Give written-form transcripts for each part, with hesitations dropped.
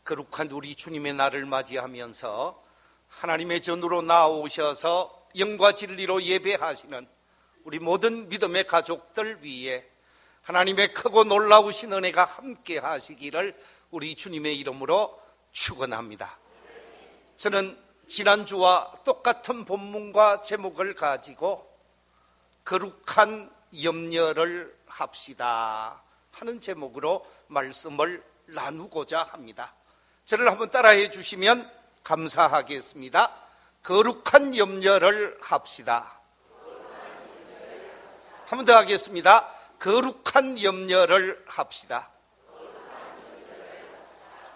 거룩한 우리 주님의 날을 맞이하면서 하나님의 전으로 나오셔서 영과 진리로 예배하시는 우리 모든 믿음의 가족들 위해 하나님의 크고 놀라우신 은혜가 함께 하시기를 우리 주님의 이름으로 축원합니다. 저는 지난주와 똑같은 본문과 제목을 가지고 거룩한 염려를 합시다 하는 제목으로 말씀을 나누고자 합니다. 저를 한번 따라해 주시면 감사하겠습니다. 거룩한 염려를 합시다. 한 번 더 하겠습니다. 거룩한 염려를 합시다.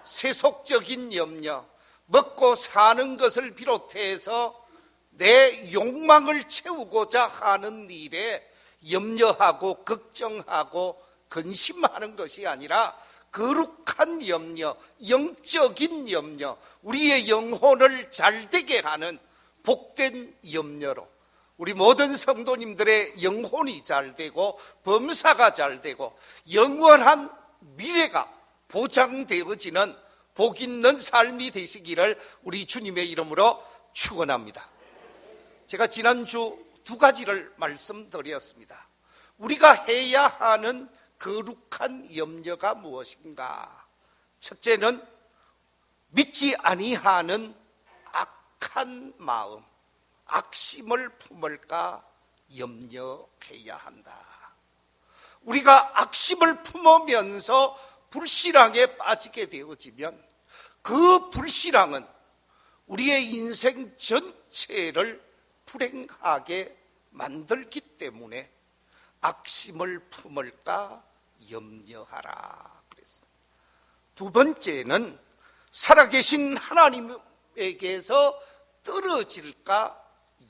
세속적인 염려, 먹고 사는 것을 비롯해서 내 욕망을 채우고자 하는 일에 염려하고 걱정하고 근심하는 것이 아니라 거룩한 염려, 영적인 염려, 우리의 영혼을 잘되게 하는 복된 염려로 우리 모든 성도님들의 영혼이 잘되고 범사가 잘되고 영원한 미래가 보장되어지는 복 있는 삶이 되시기를 우리 주님의 이름으로 축원합니다. 제가 지난주 두 가지를 말씀드렸습니다. 우리가 해야 하는 거룩한 염려가 무엇인가? 첫째는 믿지 아니하는 악한 마음, 악심을 품을까 염려해야 한다. 우리가 악심을 품으면서 불신앙에 빠지게 되어지면 그 불신앙은 우리의 인생 전체를 불행하게 만들기 때문에 악심을 품을까 염려하라 그랬습니다. 두 번째는 살아계신 하나님에게서 떨어질까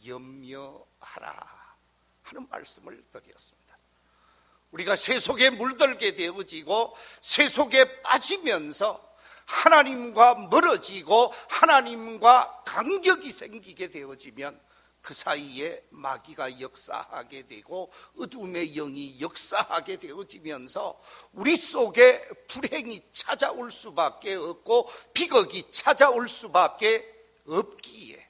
염려하라 하는 말씀을 드렸습니다. 우리가 세속에 물들게 되어지고 세속에 빠지면서 하나님과 멀어지고 하나님과 간격이 생기게 되어지면 그 사이에 마귀가 역사하게 되고 어둠의 영이 역사하게 되어지면서 우리 속에 불행이 찾아올 수밖에 없고 비극이 찾아올 수밖에 없기에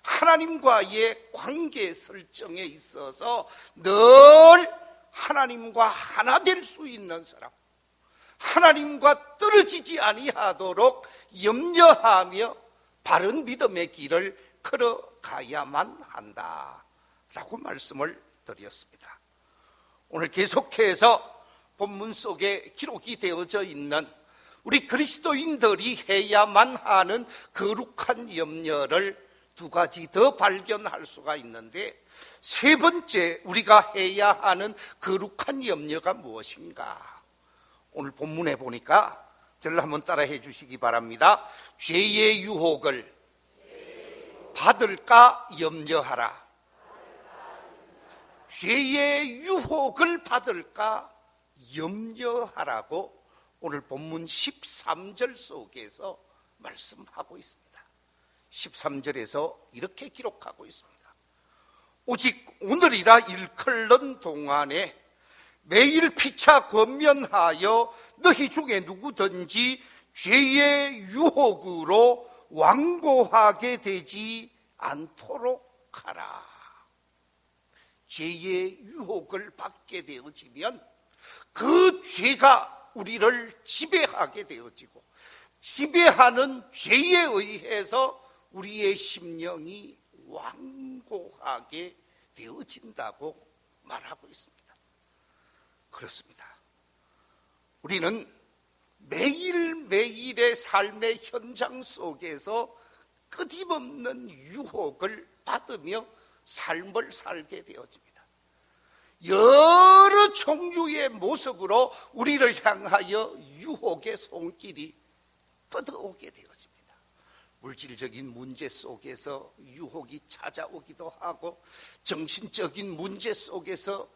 하나님과의 관계 설정에 있어서 늘 하나님과 하나 될 수 있는 사람, 하나님과 떨어지지 아니하도록 염려하며 바른 믿음의 길을 걸어가야만 한다라고 말씀을 드렸습니다. 오늘 계속해서 본문 속에 기록이 되어져 있는 우리 그리스도인들이 해야만 하는 거룩한 염려를 두 가지 더 발견할 수가 있는데, 세 번째 우리가 해야 하는 거룩한 염려가 무엇인가? 오늘 본문에 보니까 저를 한번 따라해 주시기 바랍니다. 죄의 유혹을 받을까 염려하라. 죄의 유혹을 받을까 염려하라고 오늘 본문 13절 속에서 말씀하고 있습니다. 13절에서 이렇게 기록하고 있습니다. 오직 오늘이라 일컬는 동안에 매일 피차 권면하여 너희 중에 누구든지 죄의 유혹으로 완고하게 되지 않도록 하라. 죄의 유혹을 받게 되어지면 그 죄가 우리를 지배하게 되어지고 지배하는 죄에 의해서 우리의 심령이 완고하게 되어진다고 말하고 있습니다. 그렇습니다. 우리는 매일매일의 삶의 현장 속에서 끊임없는 유혹을 받으며 삶을 살게 되어집니다. 여러 종류의 모습으로 우리를 향하여 유혹의 손길이 뻗어오게 되어집니다. 물질적인 문제 속에서 유혹이 찾아오기도 하고, 정신적인 문제 속에서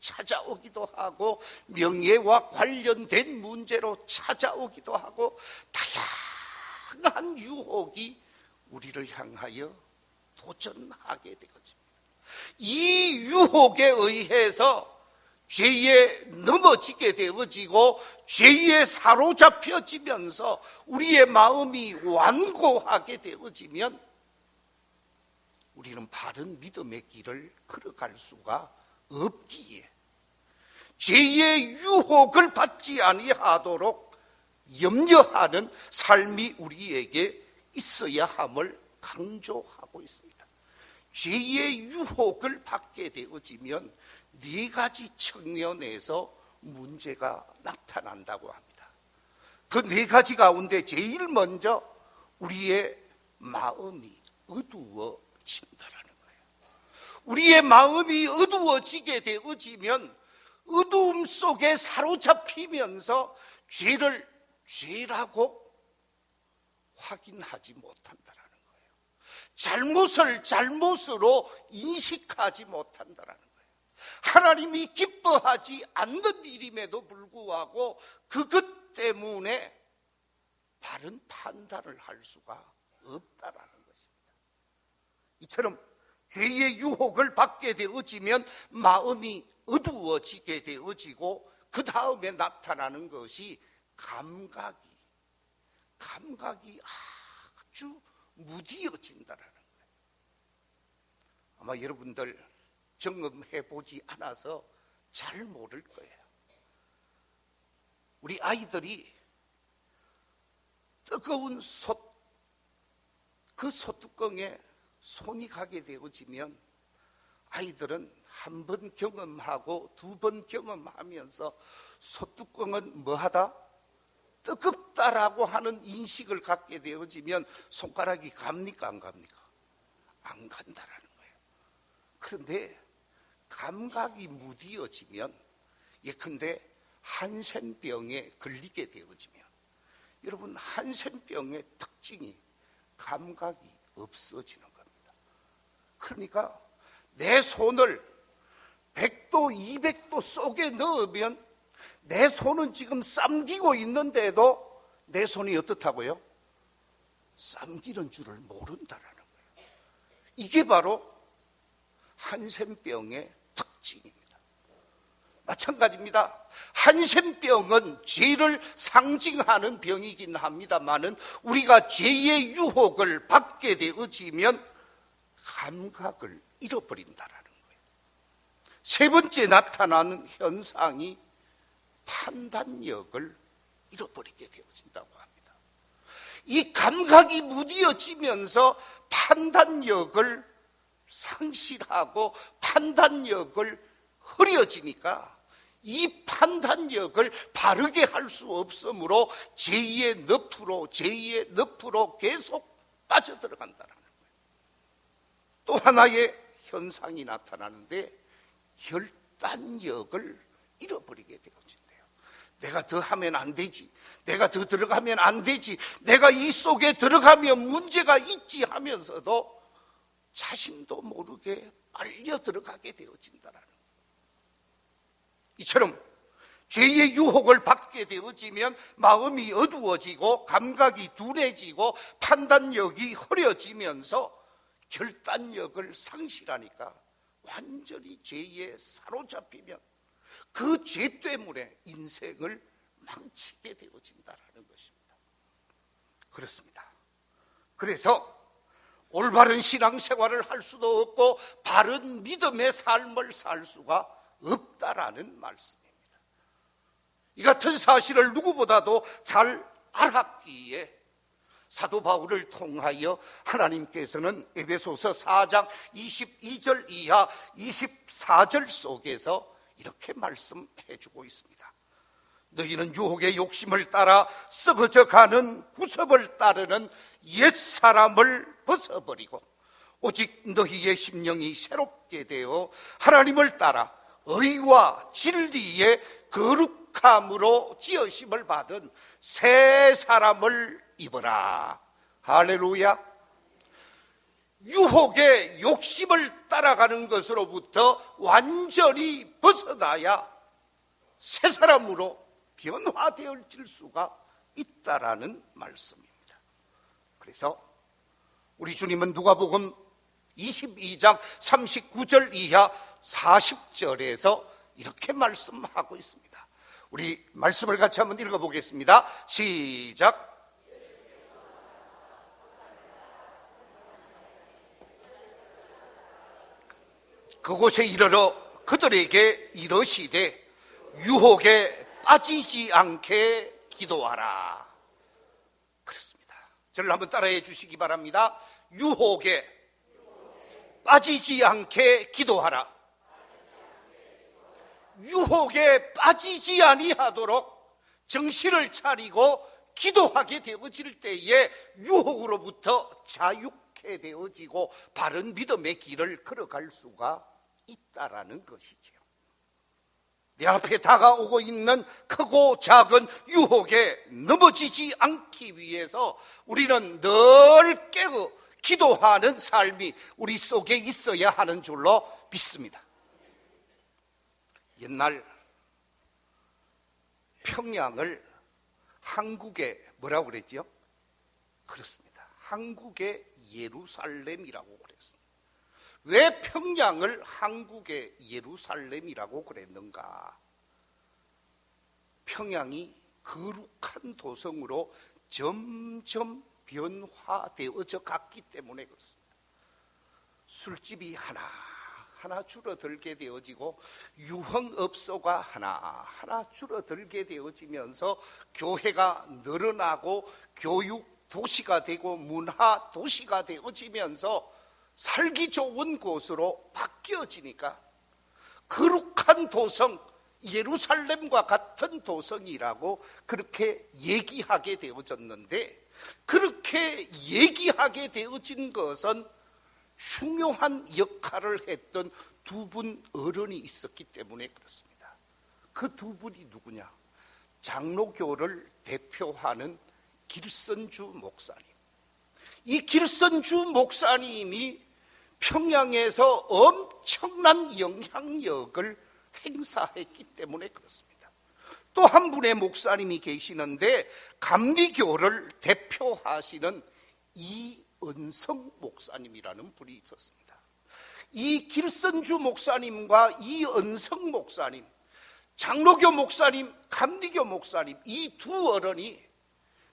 찾아오기도 하고, 명예와 관련된 문제로 찾아오기도 하고, 다양한 유혹이 우리를 향하여 도전하게 되어집니다. 이 유혹에 의해서 죄에 넘어지게 되어지고 죄에 사로잡혀지면서 우리의 마음이 완고하게 되어지면 우리는 바른 믿음의 길을 걸어갈 수가 없기에 죄의 유혹을 받지 아니하도록 염려하는 삶이 우리에게 있어야 함을 강조하고 있습니다. 죄의 유혹을 받게 되어지면 네 가지 측면에서 문제가 나타난다고 합니다. 그 네 가지 가운데 제일 먼저 우리의 마음이 어두워진다라는 거예요. 우리의 마음이 어두워지게 되어지면 어두움 속에 사로잡히면서 죄를 죄라고 확인하지 못한다라는 거예요. 잘못을 잘못으로 인식하지 못한다라는 거예요. 하나님이 기뻐하지 않는 일임에도 불구하고 그것 때문에 바른 판단을 할 수가 없다라는 것입니다. 이처럼 죄의 유혹을 받게 되어지면 마음이 어두워지게 되어지고 그 다음에 나타나는 것이 감각이 아주 무디어진다라는 거예요. 아마 여러분들 경험해 보지 않아서 잘 모를 거예요. 우리 아이들이 뜨거운 그 솥뚜껑에 손이 가게 되어지면 아이들은 한 번 경험하고 두 번 경험하면서 솥뚜껑은 뭐하다? 뜨겁다라고 하는 인식을 갖게 되어지면 손가락이 갑니까 안 갑니까? 안 간다라는 거예요. 그런데 감각이 무디어지면 예컨대 한센병에 걸리게 되어지면 여러분 한센병의 특징이 감각이 없어지는 겁니다. 그러니까 내 손을 100도 200도 속에 넣으면 내 손은 지금 삼기고 있는데도 내 손이 어떻다고요? 삼기는 줄을 모른다라는 거예요. 이게 바로 한센병의 특징입니다. 마찬가지입니다. 한센병은 죄를 상징하는 병이긴 합니다만은 우리가 죄의 유혹을 받게 되어지면 감각을 잃어버린다라는 거예요. 세 번째 나타나는 현상이 판단력을 잃어버리게 되어진다고 합니다. 이 감각이 무디어지면서 판단력을 상실하고 판단력을 흐려지니까 이 판단력을 바르게 할 수 없으므로 죄의 늪으로 계속 빠져들어간다는 거예요. 또 하나의 현상이 나타나는데 결단력을 잃어버리게 되어진대요. 내가 더 하면 안 되지, 내가 더 들어가면 안 되지, 내가 이 속에 들어가면 문제가 있지 하면서도 자신도 모르게 빨려 들어가게 되어진다라는 거예요. 이처럼 죄의 유혹을 받게 되어지면 마음이 어두워지고 감각이 둔해지고 판단력이 흐려지면서 결단력을 상실하니까 완전히 죄에 사로잡히면 그 죄 때문에 인생을 망치게 되어진다는 것입니다. 그렇습니다. 그래서 올바른 신앙생활을 할 수도 없고 바른 믿음의 삶을 살 수가 없다라는 말씀입니다. 이 같은 사실을 누구보다도 잘 알았기에 사도 바울을 통하여 하나님께서는 에베소서 4장 22절 이하 24절 속에서 이렇게 말씀해 주고 있습니다. 너희는 유혹의 욕심을 따라 썩어져 가는 구습을 따르는 옛사람을 벗어버리고 오직 너희의 심령이 새롭게 되어 하나님을 따라 의와 진리의 거룩함으로 지으심을 받은 새 사람을 입어라. 할렐루야. 유혹의 욕심을 따라가는 것으로부터 완전히 벗어나야 새 사람으로 변화되어질 수가 있다라는 말씀입니다. 그래서 우리 주님은 누가복음 22장 39절 이하 40절에서 이렇게 말씀하고 있습니다. 우리 말씀을 같이 한번 읽어보겠습니다. 시작. 그곳에 이르러 그들에게 이르시되 유혹에 빠지지 않게 기도하라. 그렇습니다. 저를 한번 따라해 주시기 바랍니다. 유혹에 빠지지 않게 기도하라. 유혹에 빠지지 아니하도록 정신을 차리고 기도하게 되어질 때에 유혹으로부터 자유케 되어지고 바른 믿음의 길을 걸어갈 수가 있다라는 것이지요. 내 앞에 다가오고 있는 크고 작은 유혹에 넘어지지 않기 위해서 우리는 늘 깨어 기도하는 삶이 우리 속에 있어야 하는 줄로 믿습니다. 옛날 평양을 한국의 뭐라고 그랬죠? 그렇습니다. 한국의 예루살렘이라고 그랬습니다. 왜 평양을 한국의 예루살렘이라고 그랬는가? 평양이 거룩한 도성으로 점점 변화되어져 갔기 때문에 그렇습니다. 술집이 하나 줄어들게 되어지고 유흥업소가 하나 줄어들게 되어지면서 교회가 늘어나고 교육 도시가 되고 문화 도시가 되어지면서 살기 좋은 곳으로 바뀌어지니까 거룩한 도성 예루살렘과 같은 도성이라고 그렇게 얘기하게 되어졌는데, 그렇게 얘기하게 되어진 것은 중요한 역할을 했던 두 분 어른이 있었기 때문에 그렇습니다. 그 두 분이 누구냐? 장로교를 대표하는 길선주 목사님. 이 길선주 목사님이 평양에서 엄청난 영향력을 행사했기 때문에 그렇습니다. 또 한 분의 목사님이 계시는데 감리교를 대표하시는 이은성 목사님이라는 분이 있었습니다. 이 길선주 목사님과 이은성 목사님, 장로교 목사님, 감리교 목사님, 이 두 어른이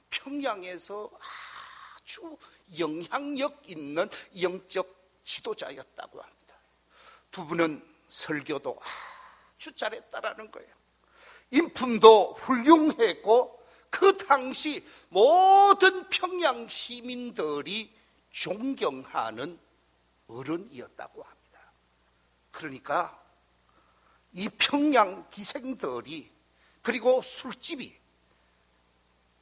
평양에서 아주 영향력 있는 영적 지도자였다고 합니다. 두 분은 설교도 아주 잘했다라는 거예요. 인품도 훌륭했고 그 당시 모든 평양 시민들이 존경하는 어른이었다고 합니다. 그러니까 이 평양 기생들이, 그리고 술집이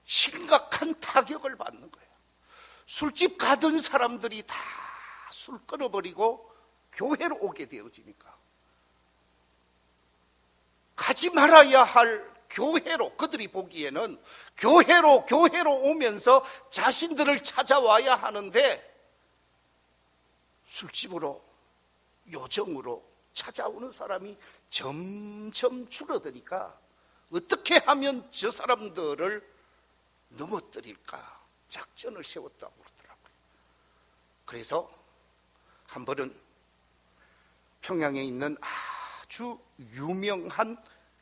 심각한 타격을 받는 거예요. 술집 가던 사람들이 다 술 끊어버리고 교회로 오게 되어지니까 가지 말아야 할 교회로, 그들이 보기에는 교회로 오면서 자신들을 찾아와야 하는데 술집으로, 요정으로 찾아오는 사람이 점점 줄어드니까 어떻게 하면 저 사람들을 넘어뜨릴까 작전을 세웠다고 그러더라고요. 그래서 한 번은 평양에 있는 아주 유명한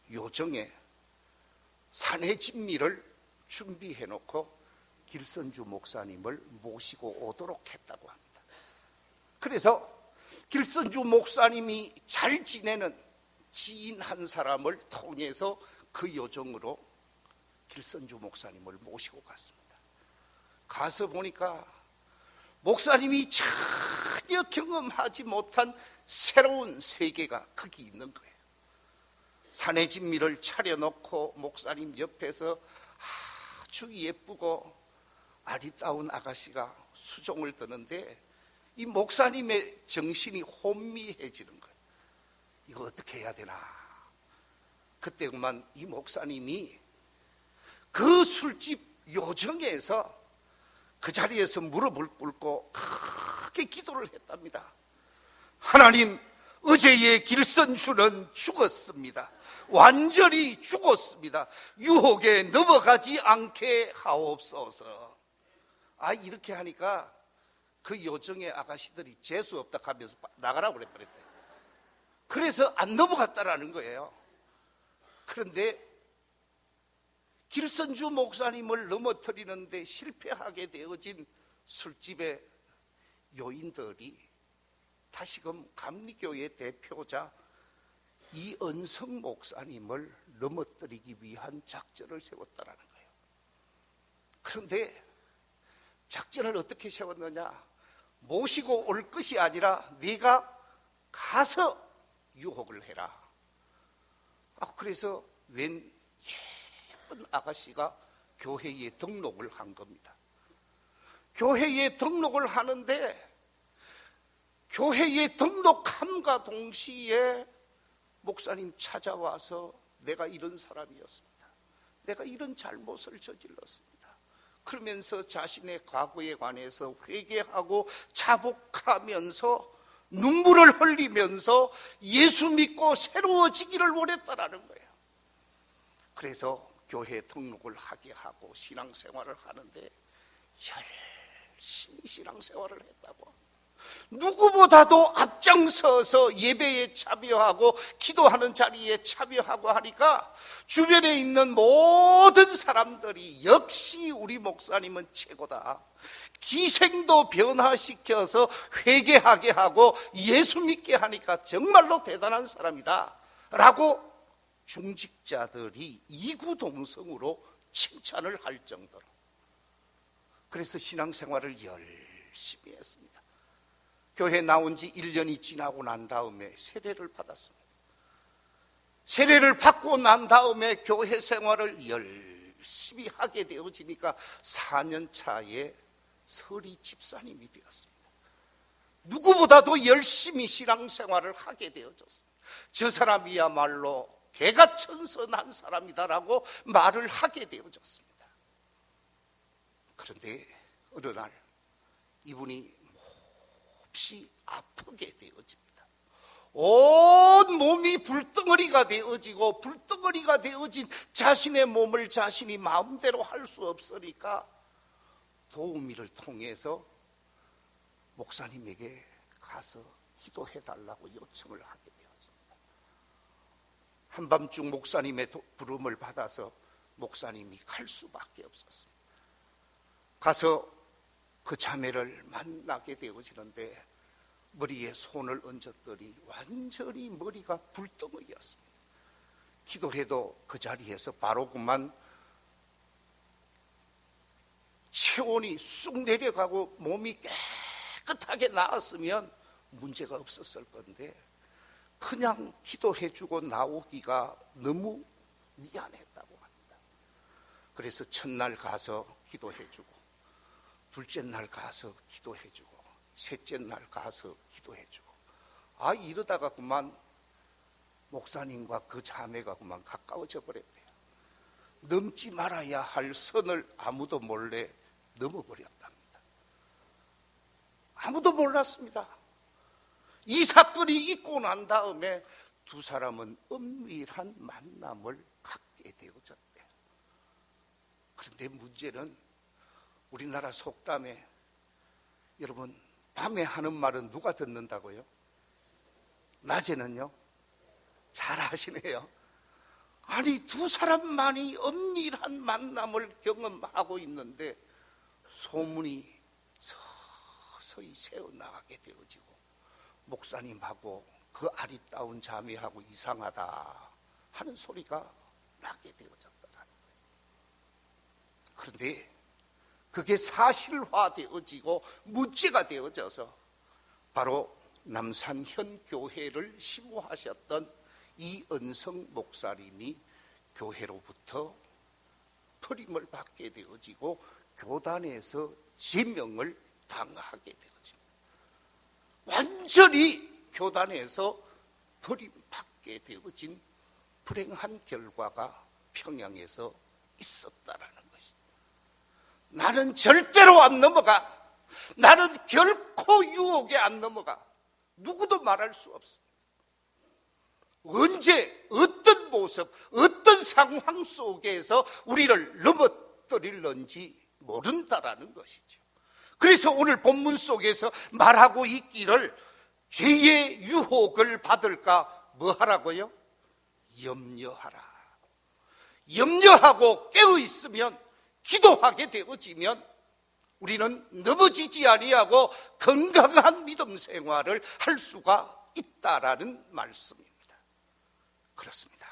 요정에 산해진미를 준비해 놓고 길선주 목사님을 모시고 오도록 했다고 합니다. 그래서 길선주 목사님이 잘 지내는 지인 한 사람을 통해서 그 요정으로 길선주 목사님을 모시고 갔습니다. 가서 보니까 목사님이 전혀 경험하지 못한 새로운 세계가 거기 있는 거예요. 산해진미를 차려놓고 목사님 옆에서 아주 예쁘고 아리따운 아가씨가 수종을 드는데 이 목사님의 정신이 혼미해지는 거예요. 이거 어떻게 해야 되나. 그때 그만 이 목사님이 그 술집 요정에서 그 자리에서 무릎을 꿇고 크게 기도를 했답니다. 하나님, 어제의 길선주는 죽었습니다. 완전히 죽었습니다. 유혹에 넘어가지 않게 하옵소서. 이렇게 하니까 그 요정의 아가씨들이 재수 없다 하면서 나가라고 그랬대. 그래서 안 넘어갔다라는 거예요. 그런데 길선주 목사님을 넘어뜨리는데 실패하게 되어진 술집의 요인들이 다시금 감리교의 대표자 이은성 목사님을 넘어뜨리기 위한 작전을 세웠다라는 거예요. 그런데 작전을 어떻게 세웠느냐? 모시고 올 것이 아니라 네가 가서 유혹을 해라. 그래서 웬 예쁜 아가씨가 교회에 등록을 한 겁니다. 교회에 등록을 하는데 교회에 등록함과 동시에 목사님 찾아와서 내가 이런 사람이었습니다. 내가 이런 잘못을 저질렀습니다. 그러면서 자신의 과거에 관해서 회개하고 자복하면서 눈물을 흘리면서 예수 믿고 새로워지기를 원했다라는 거예요. 그래서 교회 등록을 하게 하고 신앙생활을 하는데 열심히 신앙생활을 했다고 합니다. 누구보다도 앞장서서 예배에 참여하고 기도하는 자리에 참여하고 하니까 주변에 있는 모든 사람들이 역시 우리 목사님은 최고다. 기생도 변화시켜서 회개하게 하고 예수 믿게 하니까 정말로 대단한 사람이다 라고 중직자들이 이구동성으로 칭찬을 할 정도로. 그래서 신앙생활을 열심히 했습니다. 교회 나온 지 1년이 지나고 난 다음에 세례를 받았습니다. 세례를 받고 난 다음에 교회 생활을 열심히 하게 되어지니까 4년 차에 서리 집사님이 되었습니다. 누구보다도 열심히 신앙생활을 하게 되어졌습니다. 저 사람이야말로 개가천선한 사람이다라고 말을 하게 되어졌습니다. 그런데 어느 날 이분이 몹시 아프게 되어집니다. 온 몸이 불덩어리가 되어지고 불덩어리가 되어진 자신의 몸을 자신이 마음대로 할 수 없으니까 도우미를 통해서 목사님에게 가서 기도해달라고 요청을 하게 되었습니다. 한밤중 목사님의 부름을 받아서 목사님이 갈 수밖에 없었습니다. 가서 그 자매를 만나게 되어지는데 머리에 손을 얹었더니 완전히 머리가 불덩어리였습니다. 기도해도 그 자리에서 바로 그만 체온이 쑥 내려가고 몸이 깨끗하게 나았으면 문제가 없었을 건데 그냥 기도해주고 나오기가 너무 미안했다고 합니다. 그래서 첫날 가서 기도해주고 둘째 날 가서 기도해주고 셋째 날 가서 기도해주고 이러다가 그만 목사님과 그 자매가 그만 가까워져 버렸대요. 넘지 말아야 할 선을 아무도 몰래 넘어버렸답니다. 아무도 몰랐습니다. 이 사건이 있고 난 다음에 두 사람은 은밀한 만남을 갖게 되어졌대요. 그런데 문제는 우리나라 속담에 여러분 밤에 하는 말은 누가 듣는다고요? 낮에는요? 잘 하시네요. 아니 두 사람만이 은밀한 만남을 경험하고 있는데 소문이 서서히 새어나가게 되어지고 목사님하고 그 아리따운 자매하고 이상하다 하는 소리가 나게 되어졌더라는 거예요. 그런데 그게 사실화되어지고 문제가 되어져서 바로 남산현 교회를 심호하셨던 이은성 목사님이 교회로부터 버림을 받게 되어지고 교단에서 제명을 당하게 되어집니다. 완전히 교단에서 버림받게 되어진 불행한 결과가 평양에서 있었다라는 것이죠. 나는 절대로 안 넘어가. 나는 결코 유혹에 안 넘어가. 누구도 말할 수 없습니다. 언제 어떤 모습 어떤 상황 속에서 우리를 넘어뜨릴는지 모른다라는 것이죠. 그래서 오늘 본문 속에서 말하고 있기를 죄의 유혹을 받을까 뭐 하라고요? 염려하라. 염려하고 깨어 있으면, 기도하게 되어지면 우리는 넘어지지 아니하고 건강한 믿음 생활을 할 수가 있다라는 말씀입니다. 그렇습니다.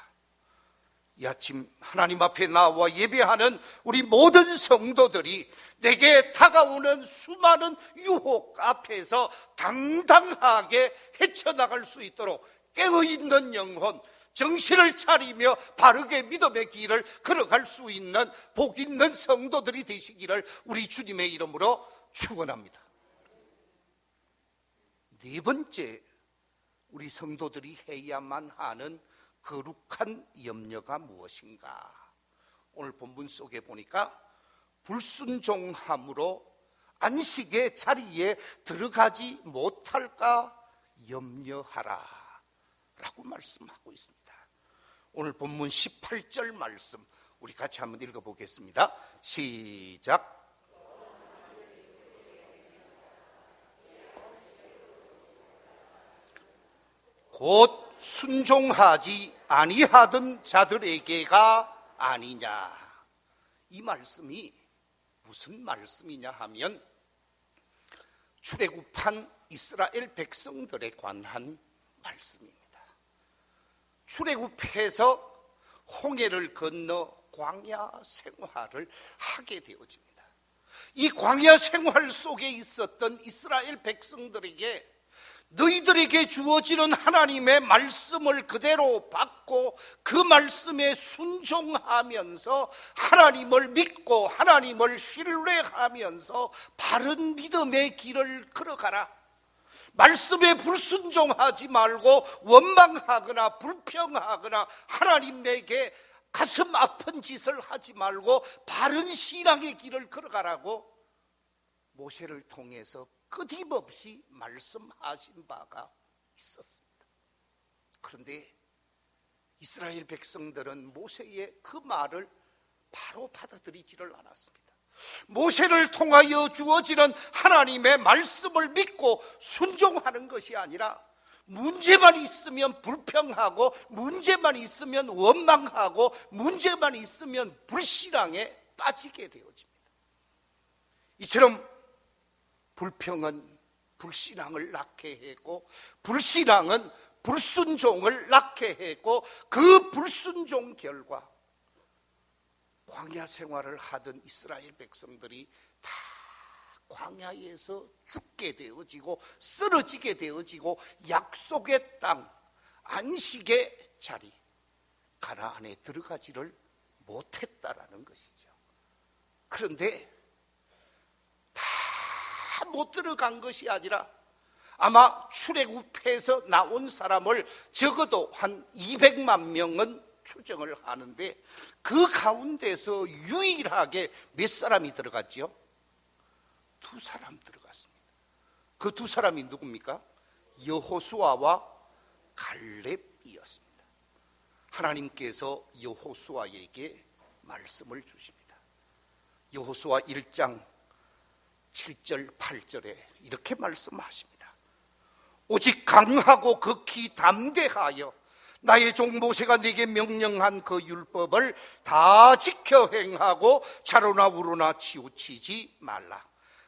이 아침 하나님 앞에 나와 예배하는 우리 모든 성도들이 내게 다가오는 수많은 유혹 앞에서 당당하게 헤쳐나갈 수 있도록 깨어있는 영혼, 정신을 차리며 바르게 믿음의 길을 걸어갈 수 있는 복 있는 성도들이 되시기를 우리 주님의 이름으로 축원합니다. 네 번째, 우리 성도들이 해야만 하는 거룩한 염려가 무엇인가? 오늘 본문 속에 보니까 불순종함으로 안식의 자리에 들어가지 못할까 염려하라 라고 말씀하고 있습니다. 오늘 본문 18절 말씀 우리 같이 한번 읽어보겠습니다. 시작. 곧 순종하지 아니하던 자들에게가 아니냐. 이 말씀이 무슨 말씀이냐 하면 출애굽한 이스라엘 백성들에 관한 말씀입니다. 출애굽해서 홍해를 건너 광야 생활을 하게 되어집니다. 이 광야 생활 속에 있었던 이스라엘 백성들에게 너희들에게 주어지는 하나님의 말씀을 그대로 받고 그 말씀에 순종하면서 하나님을 믿고 하나님을 신뢰하면서 바른 믿음의 길을 걸어가라. 말씀에 불순종하지 말고 원망하거나 불평하거나 하나님에게 가슴 아픈 짓을 하지 말고 바른 신앙의 길을 걸어가라고 모세를 통해서 끊임없이 말씀하신 바가 있었습니다. 그런데 이스라엘 백성들은 모세의 그 말을 바로 받아들이지를 않았습니다. 모세를 통하여 주어지는 하나님의 말씀을 믿고 순종하는 것이 아니라 문제만 있으면 불평하고 문제만 있으면 원망하고 문제만 있으면 불신앙에 빠지게 되어집니다. 이처럼 불평은 불신앙을 낳게 하고 불신앙은 불순종을 낳게 하고 그 불순종 결과 광야 생활을 하던 이스라엘 백성들이 다 광야에서 죽게 되어지고 쓰러지게 되어지고 약속의 땅, 안식의 자리, 가나안에 들어가지를 못했다라는 것이죠. 그런데 다 못 들어간 것이 아니라 아마 출애굽해서 나온 사람을 적어도 한 200만 명은 추정을 하는데 그 가운데서 유일하게 몇 사람이 들어갔죠? 2사람 들어갔습니다. 그 2사람이 누굽니까? 여호수아와 갈렙이었습니다. 하나님께서 여호수아에게 말씀을 주십니다. 여호수아 1장 7절 8절에 이렇게 말씀하십니다. 오직 강하고 극히 담대하여 나의 종 모세가 네게 명령한 그 율법을 다 지켜 행하고 좌로나 우로나 치우치지 말라.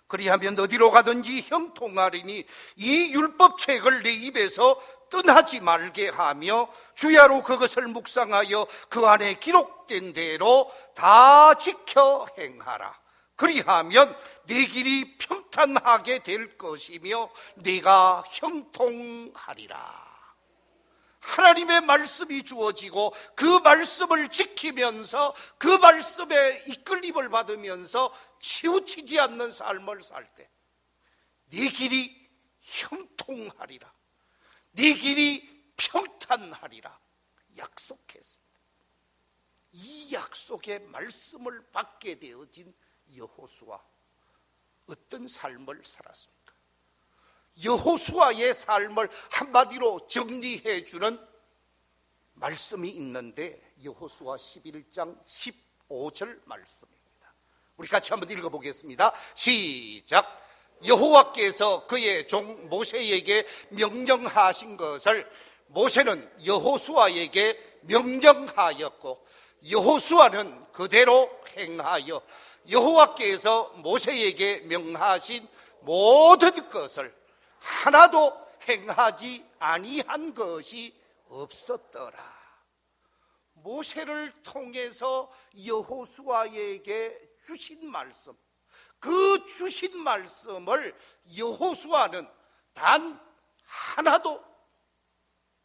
그리하면 어디로 가든지 형통하리니 이 율법책을 내 입에서 떠나지 말게 하며 주야로 그것을 묵상하여 그 안에 기록된 대로 다 지켜 행하라. 그리하면 네 길이 평탄하게 될 것이며 네가 형통하리라. 하나님의 말씀이 주어지고 그 말씀을 지키면서 그 말씀에 이끌림을 받으면서 치우치지 않는 삶을 살 때 네 길이 형통하리라, 네 길이 평탄하리라 약속했습니다. 이 약속의 말씀을 받게 되어진 여호수아, 어떤 삶을 살았습니까? 여호수아의 삶을 한마디로 정리해 주는 말씀이 있는데 여호수아 11장 15절 말씀입니다. 우리 같이 한번 읽어보겠습니다. 시작. 여호와께서 그의 종 모세에게 명령하신 것을 모세는 여호수아에게 명령하였고 여호수아는 그대로 행하여 여호와께서 모세에게 명하신 모든 것을 하나도 행하지 아니한 것이 없었더라. 모세를 통해서 여호수아에게 주신 말씀, 그 주신 말씀을 여호수아는 단 하나도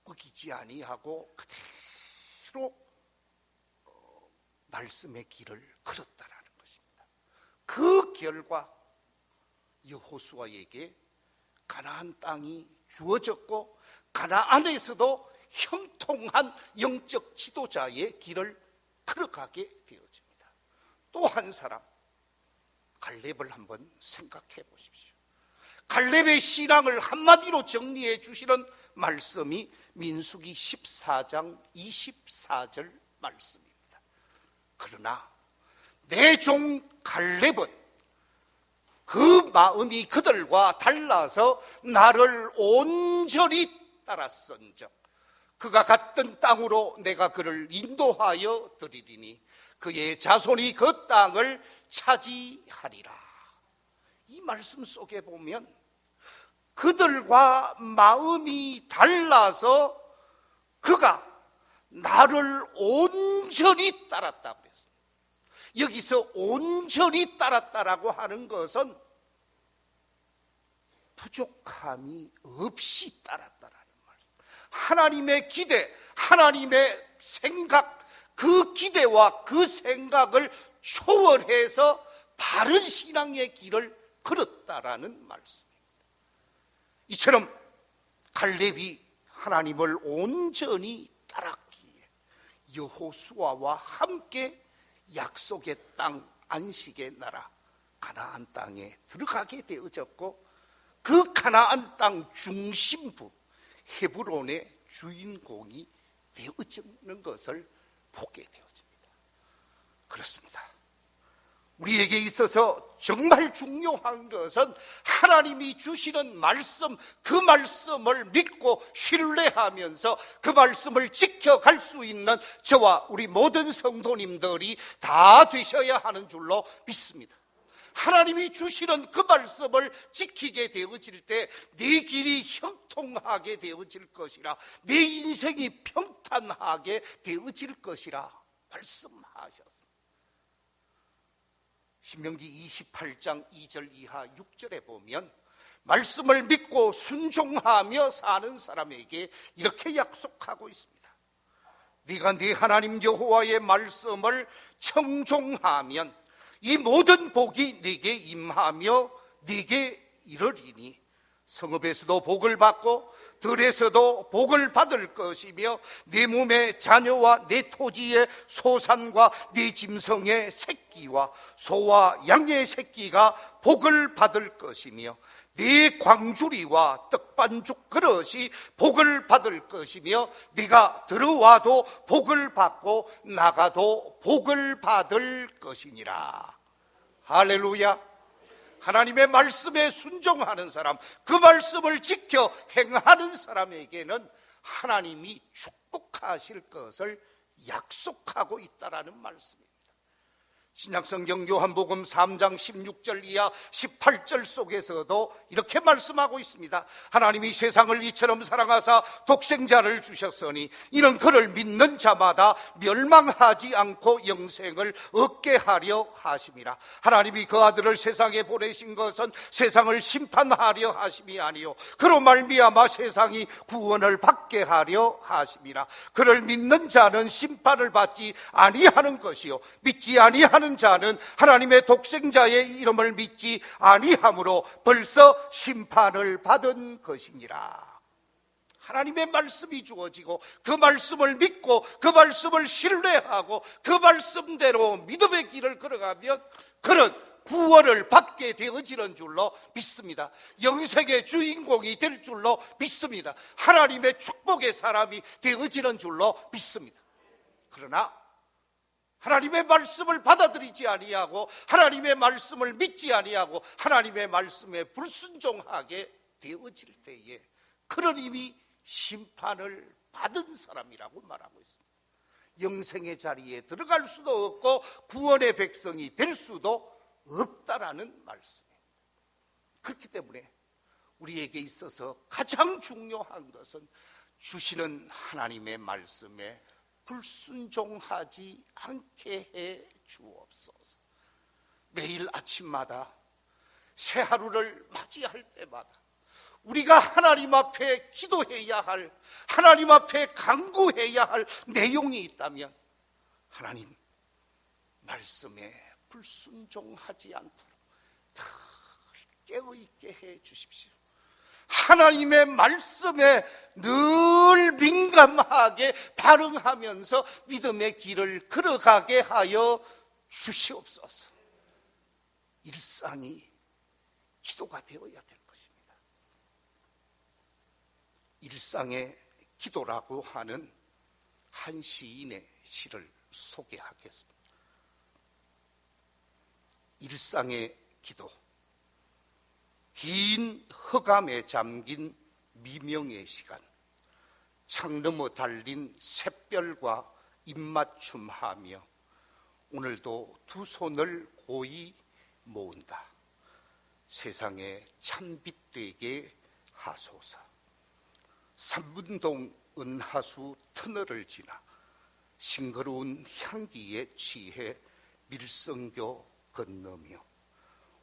어기지 아니하고 그대로 말씀의 길을 걸었다라는 것입니다. 그 결과 여호수아에게 가나안 땅이 주어졌고 가나안에서도 형통한 영적 지도자의 길을 걸어가게 되어집니다. 또 한 사람, 갈렙을 한번 생각해 보십시오. 갈렙의 신앙을 한마디로 정리해 주시는 말씀이 민수기 14장 24절 말씀입니다. 그러나 내 종 갈렙은 그 마음이 그들과 달라서 나를 온전히 따랐은즉 그가 갔던 땅으로 내가 그를 인도하여 드리리니 그의 자손이 그 땅을 차지하리라. 이 말씀 속에 보면 그들과 마음이 달라서 그가 나를 온전히 따랐다고 그랬습니다. 여기서 온전히 따랐다라고 하는 것은 부족함이 없이 따랐다라는 말씀. 하나님의 기대, 하나님의 생각, 그 기대와 그 생각을 초월해서 바른 신앙의 길을 걸었다라는 말씀입니다. 이처럼 갈렙이 하나님을 온전히 따랐기에 여호수아와 함께 약속의 땅, 안식의 나라 가나안 땅에 들어가게 되어졌고 그 가나안 땅 중심부 헤브론의 주인공이 되어지는 것을 보게 되어집니다. 그렇습니다. 우리에게 있어서 정말 중요한 것은 하나님이 주시는 말씀, 그 말씀을 믿고 신뢰하면서 그 말씀을 지켜갈 수 있는 저와 우리 모든 성도님들이 다 되셔야 하는 줄로 믿습니다. 하나님이 주시는 그 말씀을 지키게 되어질 때 네 길이 형통하게 되어질 것이라, 네 인생이 평탄하게 되어질 것이라 말씀하셨습니다. 신명기 28장 2절 이하 6절에 보면 말씀을 믿고 순종하며 사는 사람에게 이렇게 약속하고 있습니다. 네가 네 하나님 여호와의 말씀을 청종하면 이 모든 복이 네게 임하며 네게 이르리니 성읍에서도 복을 받고 들에서도 복을 받을 것이며 네 몸의 자녀와 네 토지의 소산과 네 짐승의 새끼와 소와 양의 새끼가 복을 받을 것이며 네 광주리와 떡반죽 그릇이 복을 받을 것이며 네가 들어와도 복을 받고 나가도 복을 받을 것이니라. 할렐루야. 하나님의 말씀에 순종하는 사람, 그 말씀을 지켜 행하는 사람에게는 하나님이 축복하실 것을 약속하고 있다라는 말씀입니다. 신약성경 요한복음 3장 16절 이하 18절 속에서도 이렇게 말씀하고 있습니다. 하나님이 세상을 이처럼 사랑하사 독생자를 주셨으니 이는 그를 믿는 자마다 멸망하지 않고 영생을 얻게 하려 하심이라. 하나님이 그 아들을 세상에 보내신 것은 세상을 심판하려 하심이 아니요 그로 말미암아 세상이 구원을 받게 하려 하심이라. 그를 믿는 자는 심판을 받지 아니하는 것이요 믿지 아니하는 자는 하나님의 독생자의 이름을 믿지 아니하므로 벌써 심판을 받은 것이니라. 하나님의 말씀이 주어지고 그 말씀을 믿고 그 말씀을 신뢰하고 그 말씀대로 믿음의 길을 걸어가면 그는 구원을 받게 되어지는 줄로 믿습니다. 영생의 주인공이 될 줄로 믿습니다. 하나님의 축복의 사람이 되어지는 줄로 믿습니다. 그러나 하나님의 말씀을 받아들이지 아니하고 하나님의 말씀을 믿지 아니하고 하나님의 말씀에 불순종하게 되어질 때에 그는 이미 심판을 받은 사람이라고 말하고 있습니다. 영생의 자리에 들어갈 수도 없고 구원의 백성이 될 수도 없다라는 말씀입니다. 그렇기 때문에 우리에게 있어서 가장 중요한 것은 주시는 하나님의 말씀에 불순종하지 않게 해 주옵소서. 매일 아침마다 새 하루를 맞이할 때마다 우리가 하나님 앞에 기도해야 할, 하나님 앞에 간구해야 할 내용이 있다면 하나님 말씀에 불순종하지 않도록 늘 깨어있게 해 주십시오. 하나님의 말씀에 늘 민감하게 반응하면서 믿음의 길을 걸어가게 하여 주시옵소서. 일상이 기도가 되어야 될 것입니다. 일상의 기도라고 하는 한 시인의 시를 소개하겠습니다. 일상의 기도. 긴 흑암에 잠긴 미명의 시간, 창 너머 달린 샛별과 입맞춤하며 오늘도 두 손을 고이 모은다. 세상에 참빛되게 하소서. 삼분동 은하수 터널을 지나 싱그러운 향기에 취해 밀성교 건너며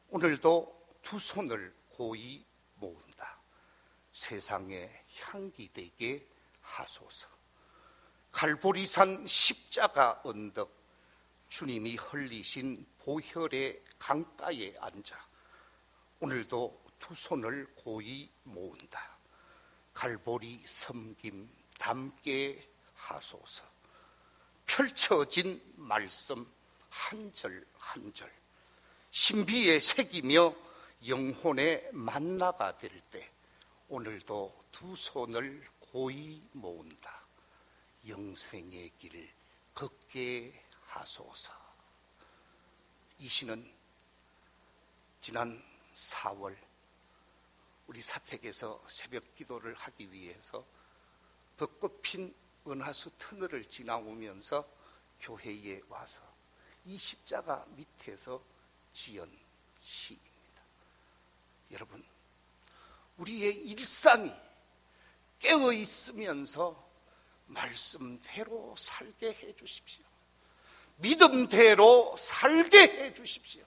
오늘도 두 손을 고이 모은다. 세상에 향기 되게 하소서. 갈보리산 십자가 언덕, 주님이 흘리신 보혈의 강가에 앉아 오늘도 두 손을 고이 모은다. 갈보리 섬김 담게 하소서. 펼쳐진 말씀 한 절 한 절 신비에 새기며 영혼의 만나가 될 때 오늘도 두 손을 고이 모은다. 영생의 길 걷게 하소서. 이 시는 지난 4월 우리 사택에서 새벽 기도를 하기 위해서 벚꽃 핀 은하수 터널을 지나오면서 교회에 와서 이 십자가 밑에서 지은 시입니다. 여러분, 우리의 일상이 깨어 있으면서 말씀대로 살게 해 주십시오. 믿음대로 살게 해 주십시오.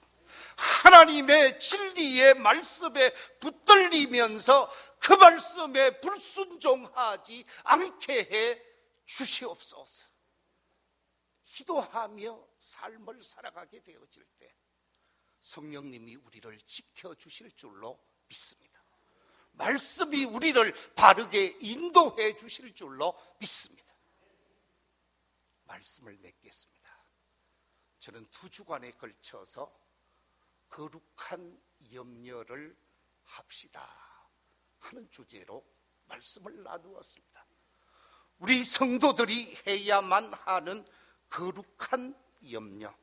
하나님의 진리의 말씀에 붙들리면서 그 말씀에 불순종하지 않게 해 주시옵소서. 기도하며 삶을 살아가게 되어질 때 성령님이 우리를 지켜주실 줄로 믿습니다. 말씀이 우리를 바르게 인도해 주실 줄로 믿습니다. 말씀을 맺겠습니다. 저는 2주간에 걸쳐서 거룩한 염려를 합시다 하는 주제로 말씀을 나누었습니다. 우리 성도들이 해야만 하는 거룩한 염려,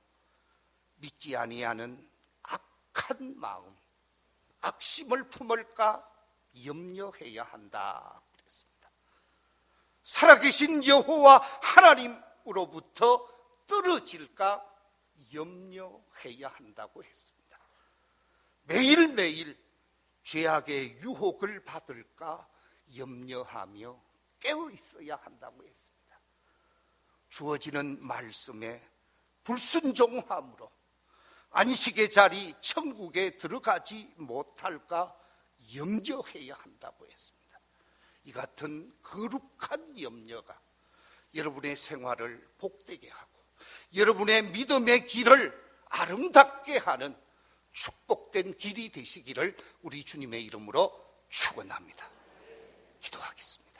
믿지 아니하는 악한 마음, 악심을 품을까 염려해야 한다 그랬습니다. 살아계신 여호와 하나님으로부터 떨어질까 염려해야 한다고 했습니다. 매일매일 죄악의 유혹을 받을까 염려하며 깨어 있어야 한다고 했습니다. 주어지는 말씀에 불순종함으로 안식의 자리 천국에 들어가지 못할까 염려해야 한다고 했습니다. 이 같은 거룩한 염려가 여러분의 생활을 복되게 하고 여러분의 믿음의 길을 아름답게 하는 축복된 길이 되시기를 우리 주님의 이름으로 축원합니다. 기도하겠습니다.